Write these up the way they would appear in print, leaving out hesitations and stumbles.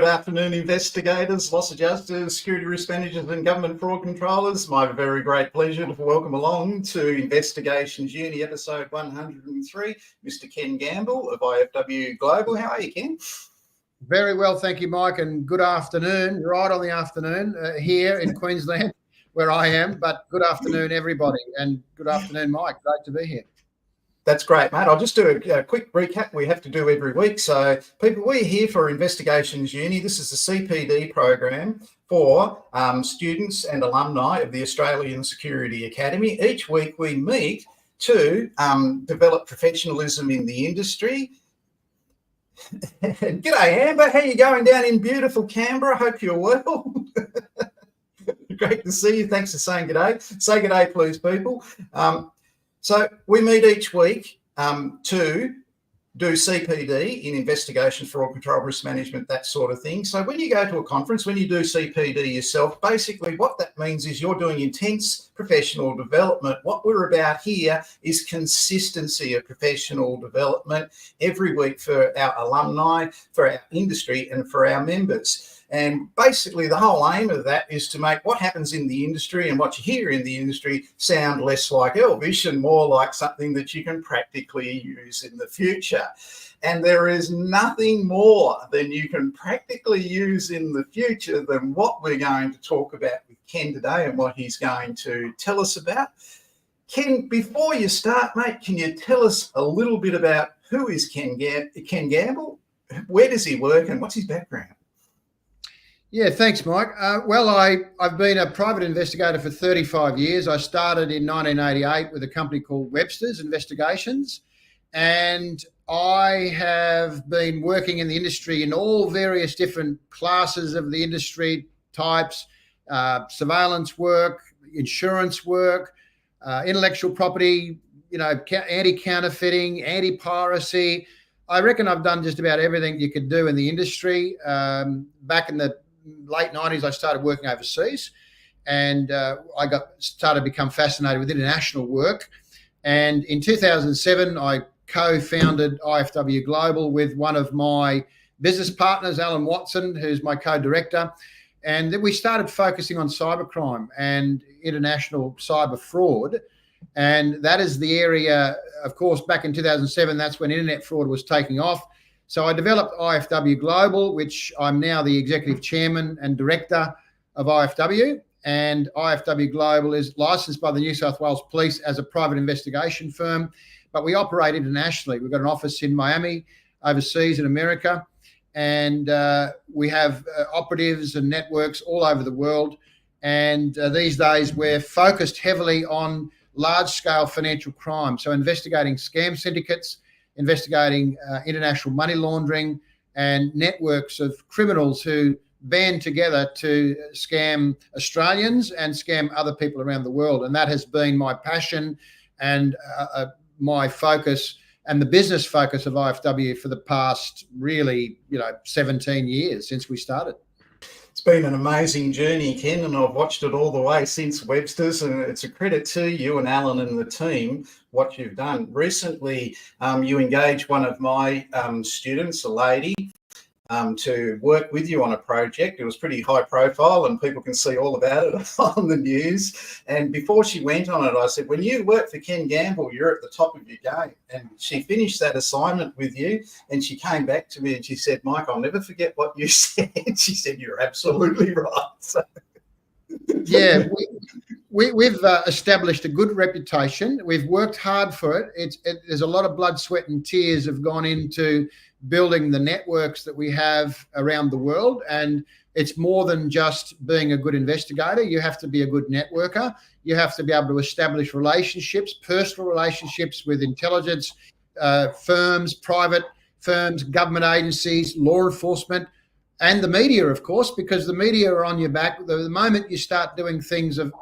afternoon, investigators, loss adjusters, security risk managers and government fraud controllers. My very great pleasure to welcome along to Investigations Uni episode 103, Mr. Ken Gamble of IFW Global. How are you, Ken? Very well, thank you, Mike, and good afternoon. Right on the afternoon here in Queensland, where I am, but good afternoon, everybody, and good afternoon, Mike. Great to be here. That's great, mate. I'll just do a quick recap we have to do every week. So, people, we're here for Investigations Uni. This is the CPD program for students and alumni of the Australian Security Academy. Each week we meet to develop professionalism in the industry. G'day, Amber. How you going down in beautiful Canberra? Hope you're well. Great to see you. Thanks for saying g'day. Say g'day, please, people. So we meet each week to do CPD in investigation, fraud control, risk management, that sort of thing. So when you go to a conference, when you do CPD yourself, basically what that means is you're doing intense professional development. What we're about here is consistency of professional development every week for our alumni, for our industry and for our members. And basically the whole aim of that is to make what happens in the industry and what you hear in the industry sound less like Elvish and more like something that you can practically use in the future. And there is nothing more than you can practically use in the future than what we're going to talk about with Ken today and what he's going to tell us about. Ken, before you start, mate, can you tell us a little bit about who is Ken Gamble? Where does he work and what's his background? Yeah, thanks, Mike. Well, I've been a private investigator for 35 years. I started in 1988 with a company called Webster's Investigations, and I have been working in the industry in all various different classes of the industry types, surveillance work, insurance work, intellectual property, anti-counterfeiting, anti-piracy. I reckon I've done just about everything you could do in the industry. Back in the late 90s, I started working overseas, and I started to become fascinated with international work. And in 2007, I co-founded IFW Global with one of my business partners, Alan Watson, who's my co-director. And then we started focusing on cybercrime and international cyber fraud. And that is the area, of course, back in 2007, that's when internet fraud was taking off. So I developed IFW Global, which I'm now the executive chairman and director of IFW. And IFW Global is licensed by the New South Wales Police as a private investigation firm, but we operate internationally. We've got an office in Miami, overseas in America, and we have operatives and networks all over the world. And these days we're focused heavily on large-scale financial crime, so investigating scam syndicates, investigating international money laundering and networks of criminals who band together to scam Australians and scam other people around the world. And that has been my passion and my focus and the business focus of IFW for the past really, 17 years since we started. It's been an amazing journey, Ken, and I've watched it all the way since Webster's, and it's a credit to you and Alan and the team what you've done. Recently, you engaged one of my students, a lady, to work with you on a project. It was pretty high profile and people can see all about it on the news. And before she went on it, I said, when you work for Ken Gamble, you're at the top of your game. And she finished that assignment with you and she came back to me and she said, Mike, I'll never forget what you said. She said, you're absolutely right. So. Yeah, we've established a good reputation. We've worked hard for it. There's a lot of blood, sweat and tears have gone into building the networks that we have around the world. And it's more than just being a good investigator. You have to be a good networker. You have to be able to establish relationships, personal relationships with intelligence firms, private firms, government agencies, law enforcement, and the media, of course, because the media are on your back. The moment you start doing things of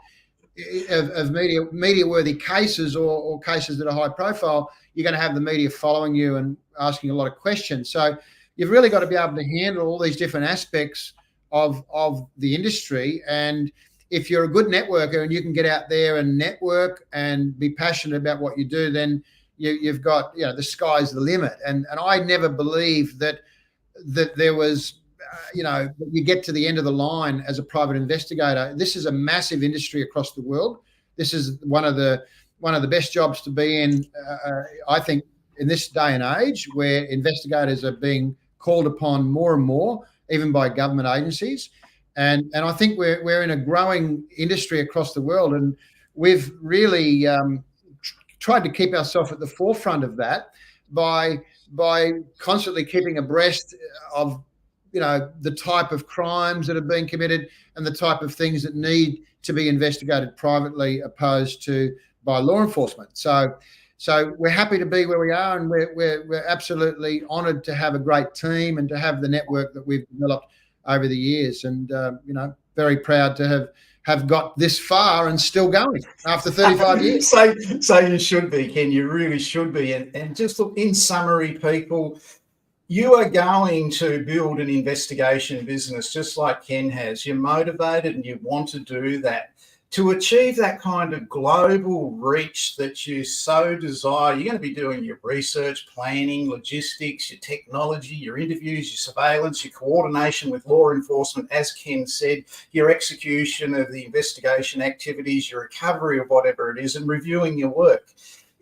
media-worthy cases or cases that are high profile, you're going to have the media following you and asking a lot of questions. So you've really got to be able to handle all these different aspects of the industry. And if you're a good networker and you can get out there and network and be passionate about what you do, then you've got, the sky's the limit. And I never believed that there was you get to the end of the line as a private investigator. This is a massive industry across the world. This is one of the best jobs to be in, I think, in this day and age, where investigators are being called upon more and more, even by government agencies. And I think we're in a growing industry across the world, and we've really tried to keep ourselves at the forefront of that by constantly keeping abreast of the type of crimes that are being committed and the type of things that need to be investigated privately opposed to by law enforcement. So we're happy to be where we are, and we're absolutely honoured to have a great team and to have the network that we've developed over the years, and very proud to have got this far and still going after 35 years. So you should be, Ken. You really should be. And just look, in summary, people, you are going to build an investigation business just like Ken has. You're motivated and you want to do that. To achieve that kind of global reach that you so desire, you're going to be doing your research, planning, logistics, your technology, your interviews, your surveillance, your coordination with law enforcement, as Ken said, your execution of the investigation activities, your recovery of whatever it is, and reviewing your work.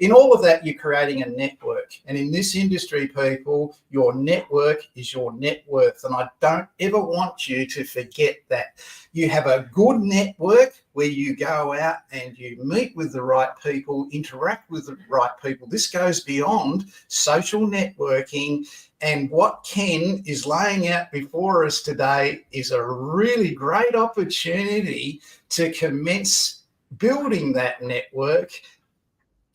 In all of that, you're creating a network. And in this industry, people, your network is your net worth. And I don't ever want you to forget that. You have a good network where you go out and you meet with the right people, interact with the right people. This goes beyond social networking. And what Ken is laying out before us today is a really great opportunity to commence building that network.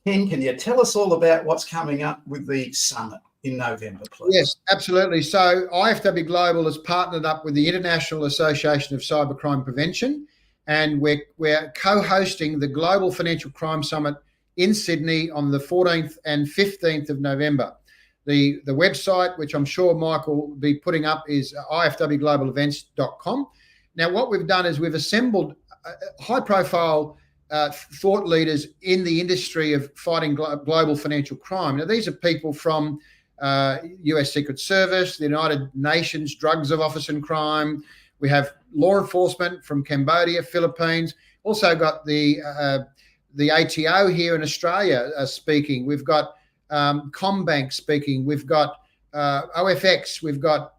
Ken, can you tell us all about what's coming up with the summit in November, please? Yes, absolutely. So IFW Global has partnered up with the International Association of Cybercrime Prevention, and we're co-hosting the Global Financial Crime Summit in Sydney on the 14th and 15th of November. The website, which I'm sure Michael will be putting up, is ifwglobalevents.com. Now, what we've done is we've assembled high-profile thought leaders in the industry of fighting global financial crime. Now, these are people from US Secret Service, the United Nations Drugs of Office and Crime. We have law enforcement from Cambodia, Philippines. Also got the ATO here in Australia speaking. We've got Combank speaking. We've got OFX. We've got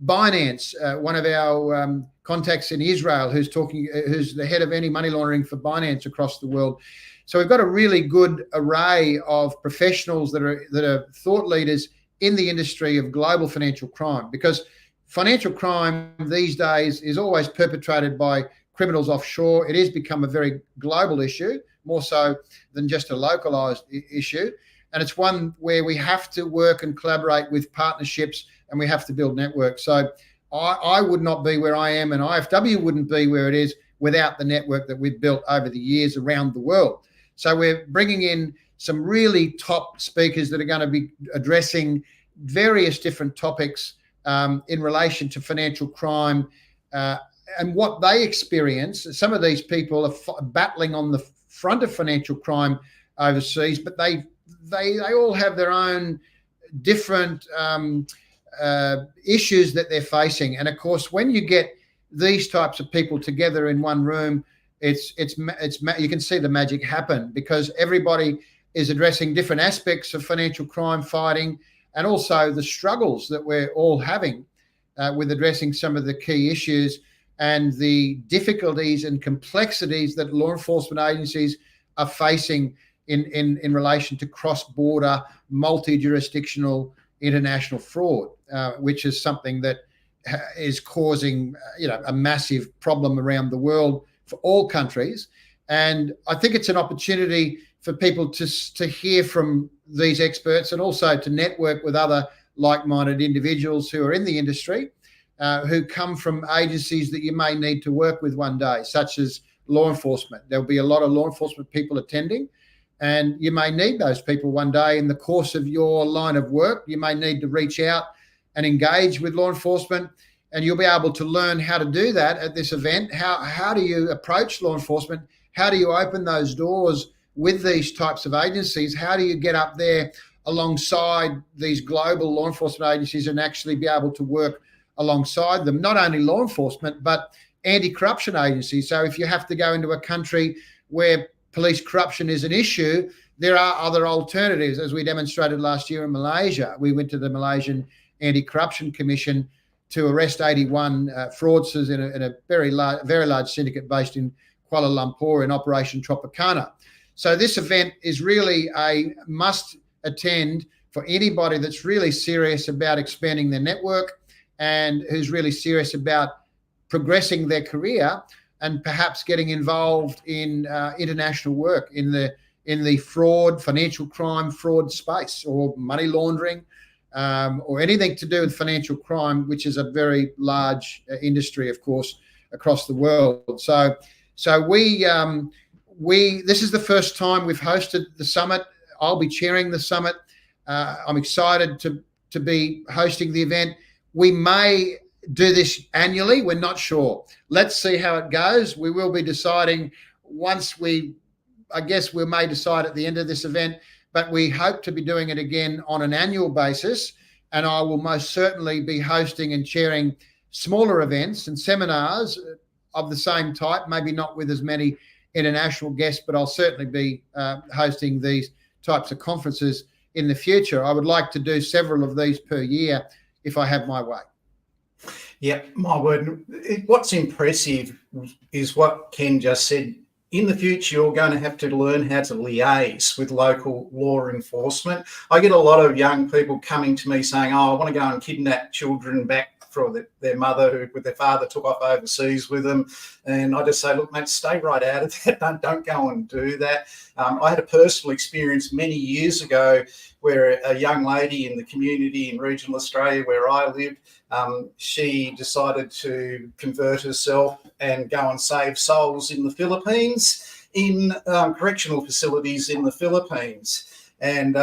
Binance, one of our contacts in Israel, who's the head of anti-money laundering for Binance across the world. So we've got a really good array of professionals that are thought leaders in the industry of global financial crime, because financial crime these days is always perpetrated by criminals offshore. It has become a very global issue, more so than just a localized issue. And it's one where we have to work and collaborate with partnerships, and we have to build networks. So I would not be where I am, and IFW wouldn't be where it is without the network that we've built over the years around the world. So we're bringing in some really top speakers that are going to be addressing various different topics in relation to financial crime and what they experience. Some of these people are battling on the front of financial crime overseas, but they all have their own different issues that they're facing. And of course, when you get these types of people together in one room, it's you can see the magic happen, because everybody is addressing different aspects of financial crime fighting, and also the struggles that we're all having with addressing some of the key issues and the difficulties and complexities that law enforcement agencies are facing in relation to cross-border, multi-jurisdictional international fraud, which is something that is causing a massive problem around the world for all countries. And I think it's an opportunity for people to hear from these experts, and also to network with other like-minded individuals who are in the industry, who come from agencies that you may need to work with one day, such as law enforcement. There'll be a lot of law enforcement people attending, and you may need those people one day in the course of your line of work. You may need to reach out and engage with law enforcement, and you'll be able to learn how to do that at this event. How do you approach law enforcement? How do you open those doors with these types of agencies? How do you get up there alongside these global law enforcement agencies and actually be able to work alongside them, not only law enforcement, but anti-corruption agencies. So if you have to go into a country where police corruption is an issue, there are other alternatives, as we demonstrated last year in Malaysia. We went to the Malaysian Anti-Corruption Commission to arrest 81 fraudsters in a very large syndicate based in Kuala Lumpur in Operation Tropicana. So this event is really a must attend for anybody that's really serious about expanding their network and who's really serious about progressing their career and perhaps getting involved in international work in the fraud, financial crime fraud space, or money laundering, or anything to do with financial crime, which is a very large industry, of course, across the world. So we this is the first time we've hosted the summit. I'll be chairing the summit. I'm excited to be hosting the event. We may do this annually. We're not sure. Let's see how it goes. We will be deciding once we may decide at the end of this event, but we hope to be doing it again on an annual basis. And I will most certainly be hosting and chairing smaller events and seminars of the same type, maybe not with as many international guests, but I'll certainly be hosting these types of conferences in the future. I would like to do several of these per year if I have my way. Yeah, my word. What's impressive is what Ken just said. In the future, you're going to have to learn how to liaise with local law enforcement. I get a lot of young people coming to me saying, I want to go and kidnap children back for their mother who with their father took off overseas with them. And I just say, look, mate, stay right out of that. Don't go and do that. I had a personal experience many years ago where a young lady in the community in regional Australia where I lived, she decided to convert herself and go and save souls in the Philippines, in correctional facilities in the Philippines. And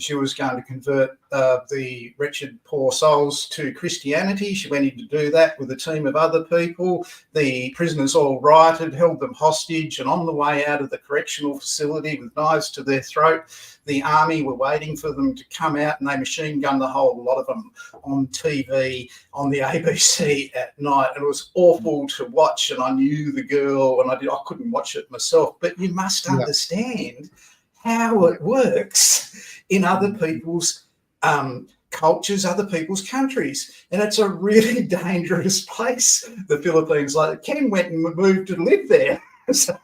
she was going to convert the wretched poor souls to Christianity. She went in to do that with a team of other people. The prisoners all rioted, held them hostage, and on the way out of the correctional facility with knives to their throat, the army were waiting for them to come out, and they machine gunned the whole lot of them on TV, on the ABC at night. And it was awful to watch, and I knew the girl, and I couldn't watch it myself. But you must understand how it works in other people's cultures, other people's countries. And it's a really dangerous place, the Philippines. Like Ken went and moved to live there. So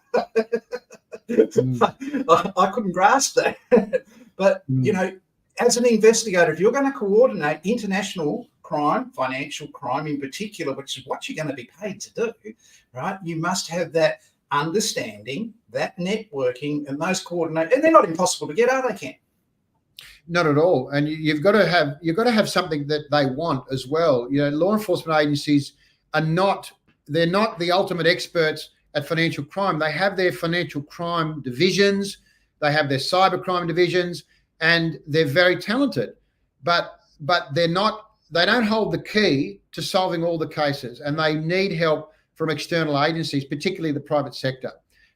I couldn't grasp that. But, you know, as an investigator, if you're going to coordinate international crime, financial crime in particular, which is what you're going to be paid to do, right, you must have that understanding, that networking, and those coordinate, and they're not impossible to get, are they, Ken? Not at all. And you've got to have something that they want as well. You know, law enforcement agencies they're not the ultimate experts at financial crime. They have their financial crime divisions, they have their cybercrime divisions, and they're very talented. But they don't hold the key to solving all the cases, and they need help from external agencies, particularly the private sector,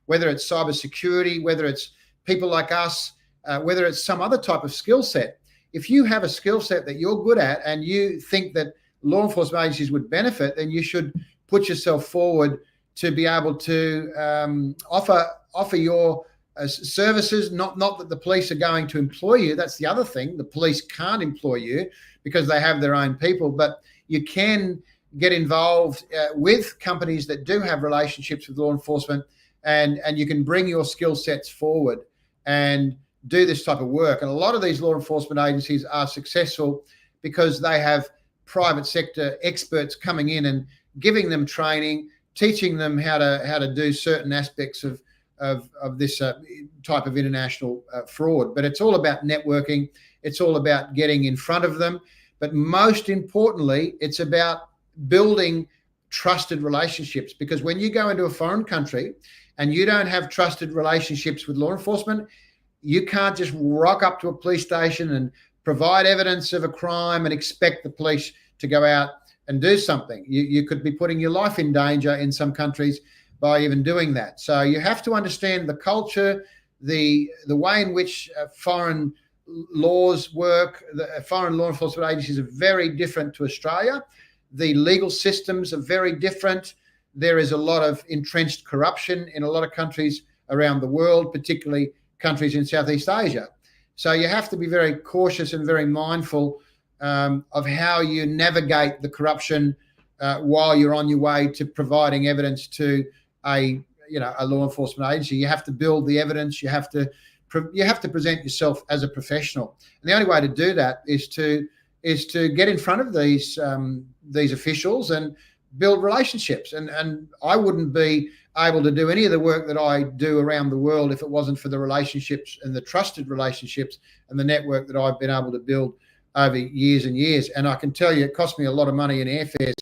whether it's cybersecurity, whether it's people like us, whether it's some other type of skill set. If you have a skill set that you're good at and you think that law enforcement agencies would benefit, then you should put yourself forward to be able to offer your services. Not that the police are going to employ you. That's the other thing. The police can't employ you because they have their own people, but you can get involved with companies that do have relationships with law enforcement, and you can bring your skill sets forward and do this type of work. And a lot of these law enforcement agencies are successful because they have private sector experts coming in and giving them training, teaching them how to do certain aspects of this type of international fraud. But it's all about networking. It's all about getting in front of them. But most importantly, it's about building trusted relationships, because when you go into a foreign country and you don't have trusted relationships with law enforcement, you can't just rock up to a police station and provide evidence of a crime and expect the police to go out and do something. You could be putting your life in danger in some countries by even doing that. So you have to understand the culture, the way in which foreign laws work. The foreign law enforcement agencies are very different to Australia. The legal systems are very different. There is a lot of entrenched corruption in a lot of countries around the world, particularly countries in Southeast Asia. So you have to be very cautious and very mindful of how you navigate the corruption while you're on your way to providing evidence to a law enforcement agency. You have to build the evidence. You have to present yourself as a professional. And the only way to do that is to get in front of these officials and build relationships. And I wouldn't be able to do any of the work that I do around the world if it wasn't for the relationships and the trusted relationships and the network that I've been able to build over years and years. And I can tell you, it cost me a lot of money in airfares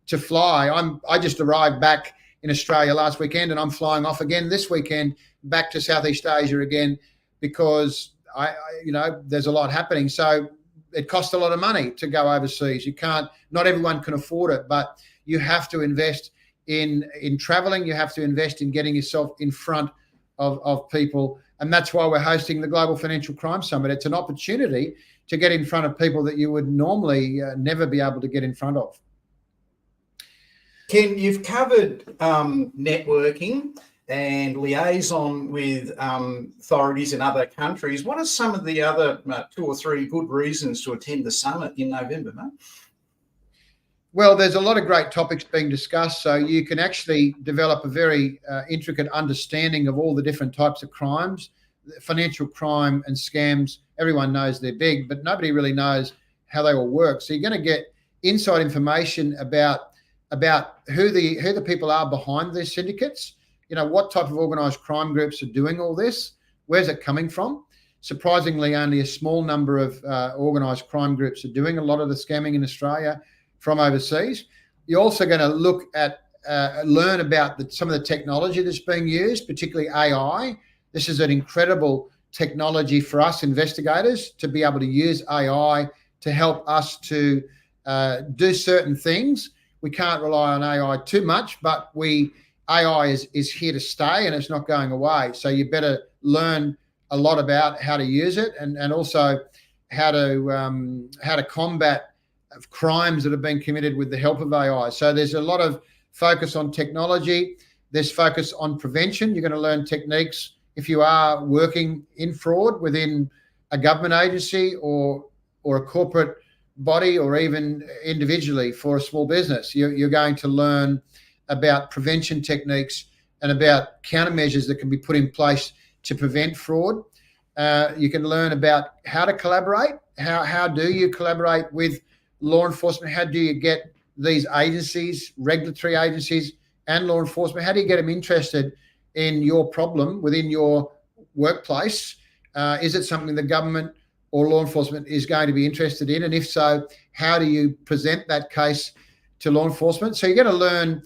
to fly. I just arrived back in Australia last weekend, and I'm flying off again this weekend back to Southeast Asia again, because there's a lot happening. So it costs a lot of money to go overseas. Not everyone can afford it, but you have to invest in traveling. You have to invest in getting yourself in front of people. And that's why we're hosting the Global Financial Crime Summit. It's an opportunity to get in front of people that you would normally never be able to get in front of. Ken, you've covered networking and liaison with authorities in other countries. What are some of the other 2 or 3 good reasons to attend the summit in November, mate? Well, there's a lot of great topics being discussed, so you can actually develop a very intricate understanding of all the different types of crimes. Financial crime and scams, everyone knows they're big, but nobody really knows how they all work. So you're going to get inside information about who the people are behind these syndicates. What type of organised crime groups are doing all this? Where's it coming from? Surprisingly, only a small number of organised crime groups are doing a lot of the scamming in Australia from overseas. You're also going to look at, learn about some of the technology that's being used, particularly AI. This is an incredible technology for us investigators to be able to use AI to help us to do certain things. We can't rely on AI too much, but AI is here to stay and it's not going away. So you better learn a lot about how to use it and also how to combat crimes that have been committed with the help of AI. So there's a lot of focus on technology. There's focus on prevention. You're going to learn techniques if you are working in fraud within a government agency or a corporate body, or even individually for a small business. You're going to learn about prevention techniques and about countermeasures that can be put in place to prevent fraud. You can learn about how to collaborate. How do you collaborate with law enforcement? How do you get these agencies, regulatory agencies and law enforcement, how do you get them interested in your problem within your workplace? Is it something the government or law enforcement is going to be interested in? And if so, how do you present that case to law enforcement? So you're going to learn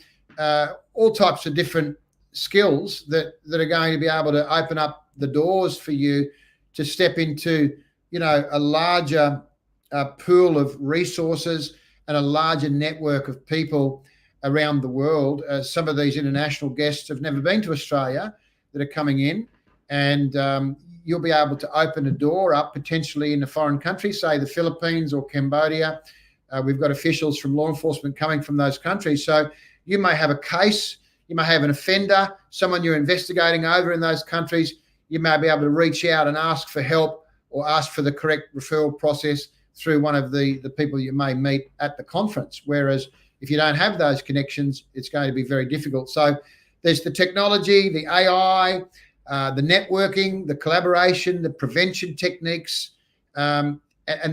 all types of different skills that are going to be able to open up the doors for you to step into, a larger pool of resources and a larger network of people around the world. Some of these international guests have never been to Australia that are coming in, and you'll be able to open a door up potentially in a foreign country, say the Philippines or Cambodia. We've got officials from law enforcement coming from those countries. So you may have a case, you may have an offender, someone you're investigating over in those countries. You may be able to reach out and ask for help or ask for the correct referral process through one of the people you may meet at the conference. Whereas if you don't have those connections, it's going to be very difficult. So there's the technology, the AI, the networking, the collaboration, the prevention techniques, and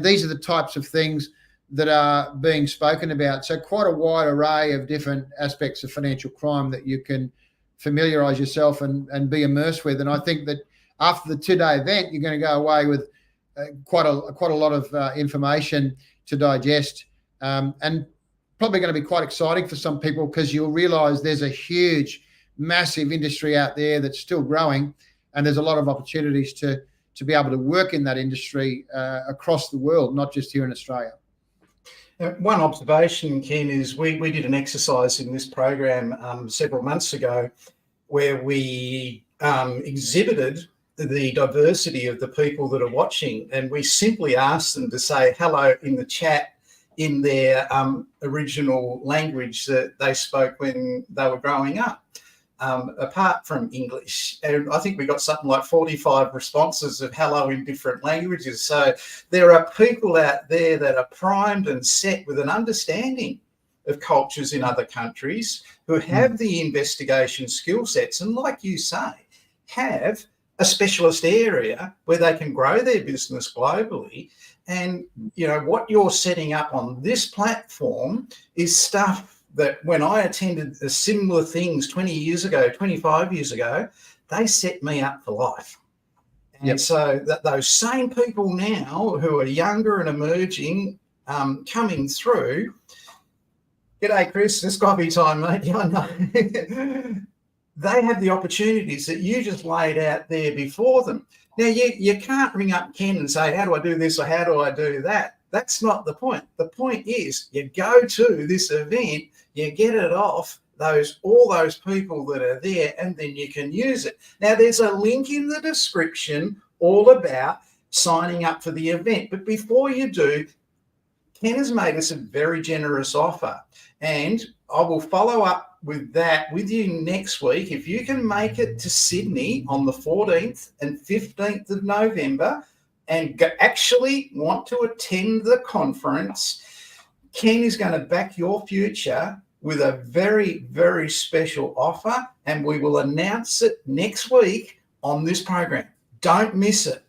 these are the types of things that are being spoken about. So quite a wide array of different aspects of financial crime that you can familiarise yourself and be immersed with. And I think that after the 2-day event, you're going to go away with quite a lot of information to digest, and probably going to be quite exciting for some people, because you'll realise there's a huge, massive industry out there that's still growing, and there's a lot of opportunities to be able to work in that industry across the world, not just here in Australia. One observation, Ken, is we did an exercise in this program several months ago where we exhibited the diversity of the people that are watching, and we simply asked them to say hello in the chat in their original language that they spoke when they were growing up, apart from English. And I think we got something like 45 responses of hello in different languages. So there are people out there that are primed and set with an understanding of cultures in other countries who have the investigation skill sets, and like you say, have a specialist area where they can grow their business globally. And, you know, what you're setting up on this platform is stuff that when I attended similar things 20 years ago, 25 years ago, they set me up for life. And so that those same people now who are younger and emerging, coming through, g'day, Chris, it's coffee time, mate. Yeah, I know. They have the opportunities that you just laid out there before them. Now, you can't ring up Ken and say, how do I do this or how do I do that? That's not the point. The point is you go to this event, you get it off all those people that are there, and then you can use it. Now, there's a link in the description all about signing up for the event. But before you do, Ken has made us a very generous offer, and I will follow up with that with you next week. If you can make it to Sydney on the 14th and 15th of November and actually want to attend the conference, Ken is going to back your future with a very, very special offer, and we will announce it next week on this program. Don't miss it.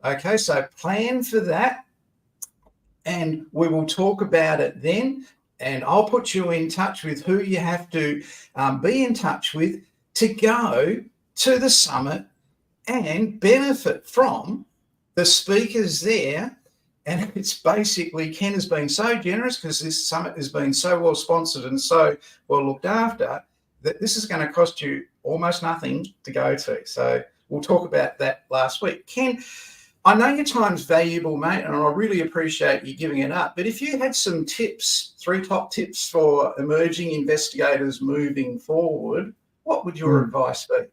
Okay, so plan for that, and we will talk about it then. And I'll put you in touch with who you have to be in touch with to go to the summit and benefit from the speakers there. And it's basically, Ken has been so generous because this summit has been so well sponsored and so well looked after that this is going to cost you almost nothing to go to. So we'll talk about that last week. Ken, I know your time's valuable, mate, and I really appreciate you giving it up. But if you had some tips, 3 top tips for emerging investigators moving forward, what would your advice be?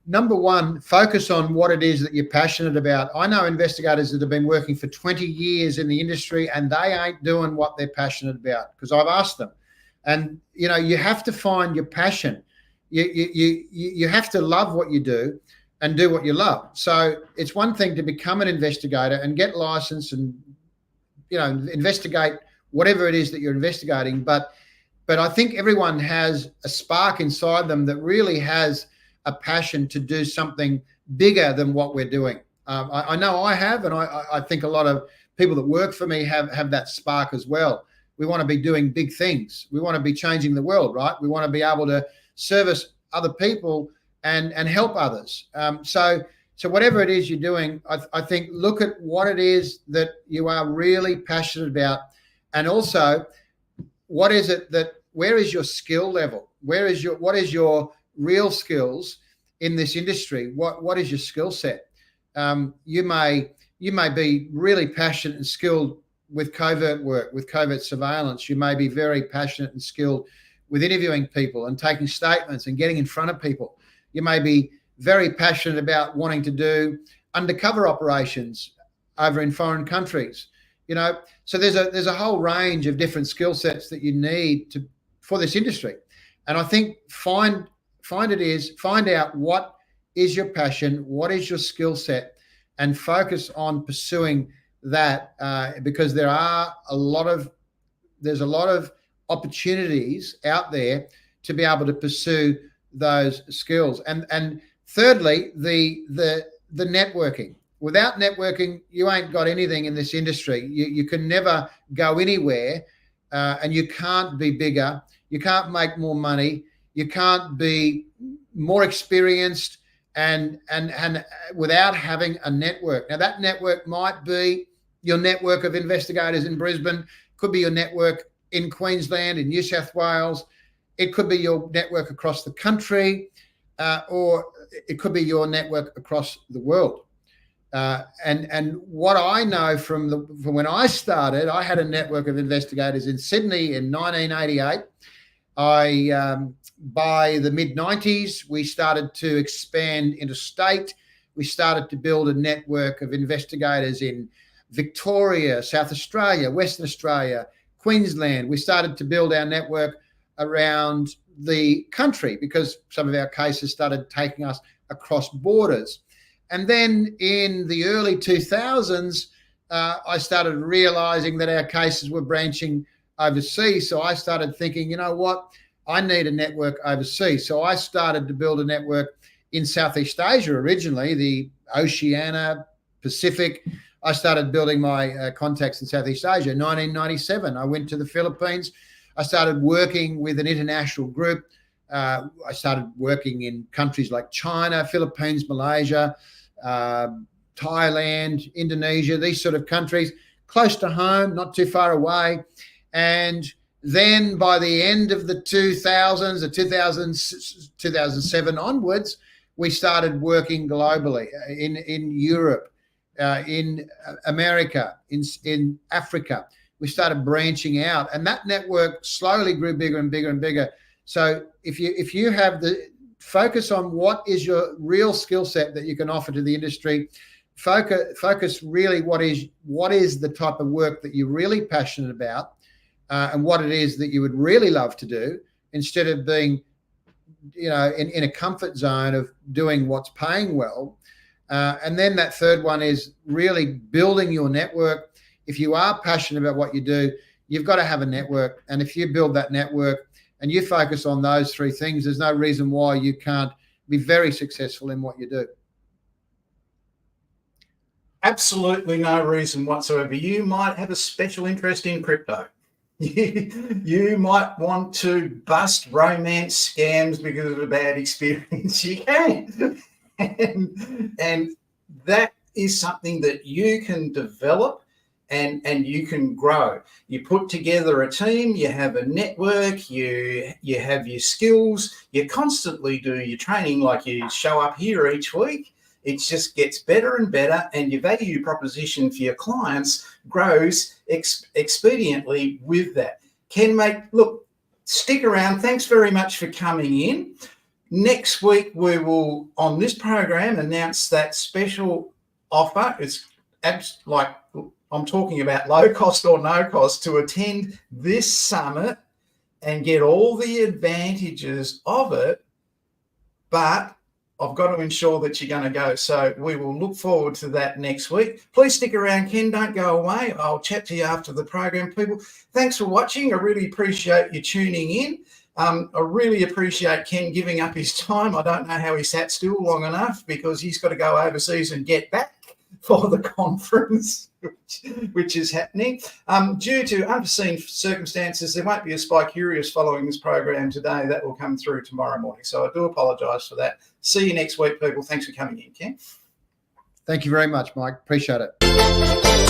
Number one, focus on what it is that you're passionate about. I know investigators that have been working for 20 years in the industry and they ain't doing what they're passionate about, because I've asked them. And, you know, you have to find your passion. You have to love what you do and do what you love. So it's one thing to become an investigator and get licensed and, you know, investigate whatever it is that you're investigating. But I think everyone has a spark inside them that really has a passion to do something bigger than what we're doing. I know I have, and I think a lot of people that work for me have that spark as well. We want to be doing big things. We want to be changing the world, right? We want to be able to service other people and help others. So whatever it is you're doing, I think look at what it is that you are really passionate about, and also what is it where is your skill level? What is your real skills in this industry? What is your skill set? You may be really passionate and skilled with covert work, with covert surveillance. You may be very passionate and skilled with interviewing people and taking statements and getting in front of people. You may be very passionate about wanting to do undercover operations over in foreign countries. You know, so there's a whole range of different skill sets that you need for this industry. And I think find out what is your passion, what is your skill set, and focus on pursuing that, because there's a lot of opportunities out there to be able to pursue those skills. And thirdly, the networking. Without networking, you ain't got anything in this industry. You can never go anywhere, and you can't be bigger. You can't make more money. You can't be more experienced and without having a network. Now, that network might be your network of investigators in Brisbane, could be your network in Queensland, in New South Wales. It could be your network across the country, or it could be your network across the world. And what I know from when I started, I had a network of investigators in Sydney in 1988. By the mid-90s, we started to expand interstate. We started to build a network of investigators in Victoria, South Australia, Western Australia, Queensland. We started to build our network around the country because some of our cases started taking us across borders. And then in the early 2000s, I started realizing that our cases were branching overseas. So I started thinking, you know what, I need a network overseas. So I started to build a network in Southeast Asia originally, the Oceania, Pacific. I started building my contacts in Southeast Asia. In 1997, I went to the Philippines. I started working with an international group. I started working in countries like China, Philippines, Malaysia, Thailand, Indonesia, these sort of countries, close to home, not too far away. And then by the end of the 2000s, the 2007 onwards, we started working globally in Europe, in America, in Africa. We started branching out, and that network slowly grew bigger and bigger and bigger. So if you have the focus on what is your real skill set that you can offer to the industry, focus really what is the type of work that you're really passionate about, and what it is that you would really love to do, instead of being, in a comfort zone of doing what's paying well. And then that third one is really building your network. If you are passionate about what you do, you've got to have a network. And if you build that network and you focus on those three things, there's no reason why you can't be very successful in what you do. Absolutely no reason whatsoever. You might have a special interest in crypto. You might want to bust romance scams because of a bad experience. You can. And that is something that you can develop and you can grow. You put together a team, you have a network, you have your skills, you constantly do your training, like you show up here each week. It just gets better and better, and your value proposition for your clients grows expediently with that. Ken, mate, look, stick around. Thanks very much for coming in. Next week, we will, on this program, announce that special offer. It's like I'm talking about low cost or no cost to attend this summit and get all the advantages of it, but I've got to ensure that you're going to go. So we will look forward to that next week. Please stick around, Ken. Don't go away. I'll chat to you after the program, people. Thanks for watching. I really appreciate you tuning in. I really appreciate Ken giving up his time. I don't know how he sat still long enough, because he's got to go overseas and get back for the conference, which is happening. Due to unforeseen circumstances, there won't be a Spy Curious following this program today. That will come through tomorrow morning. So I do apologise for that. See you next week, people. Thanks for coming in, Ken. Thank you very much, Mike. Appreciate it.